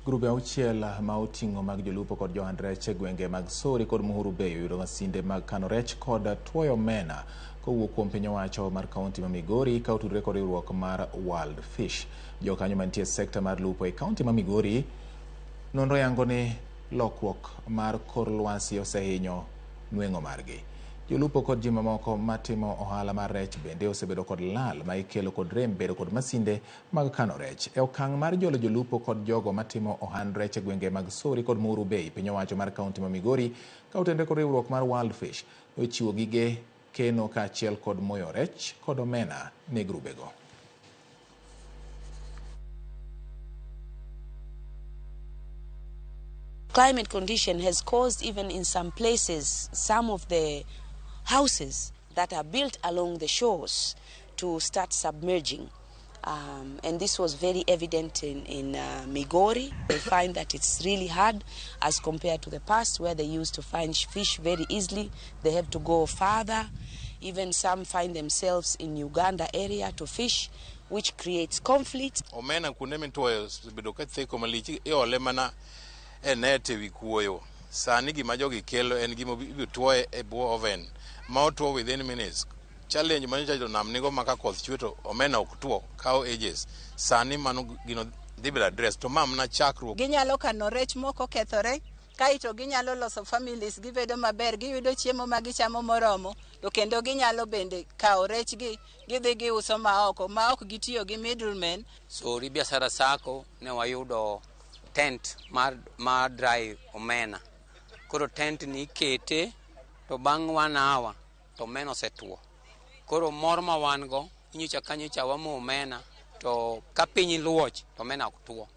Grube auchiel ma oting'o mag jolupo kod johand rech e gwenge mag Sori kod Muhuru Bay oyudo masinde mag kano rech kod tuoyo omena kowuok kuom piny owacho mar kaonti ma Migori ka otudore kod riwruok mar World Fish. Jokanyo mantie sekta mar lupo e kaonti ma Migori nonro yango ni lokruok mar kor lwasi osehinyo nweng'o margi. Jolupo kod ji mamoko matimo ohala mar rech bende osebedo kod lal ma ikelo kod rem bedo kod masinde mag kano rech. E okang' mar jolo jolupo kod jogo matimo ohand rech e gwenge mag Sori kod Muhuru Bay, piny owacho mar kaonti ma Migori ka otudore kod riwruok mar World Fish ochiwo gige keno kaachiel kod moyo rech kod omena ne grubego. Climate condition has caused, even in some places, some of the houses that are built along the shores to start submerging. And this was very evident in Migori. They find that it's really hard as compared to the past where they used to find fish very easily. They have to go farther. Even some find themselves in Uganda area to fish, which creates conflict. Omena kunemi tuwayo bidoka theko malichi ole mana enete wikuoyo. Sani gima jogi kelo en gima tuwaye e buo oven. Ma otuwa within minutes. Challenge manyo to nam nigo maka koth chweto omena oktuo kao ages. Sani mano gino dhibila address to mam na chakru. Ginyalo kano rech moko kethore. Kaito ginyalo loso families gibedo maber, giyudo chiemo ma gichamo moromo, to kendo ginyalo bende kao rech gidhi giuso ma ok gitiyo gi middlemen. So biashara sako ne wayudo tent mar dry omena. Koro tent ni kete to bang' 1 hour to omena osetuo. Koro mor ma wan go inyicha kanyo cha wamo omena to ka piny luoch to omena ok tuo.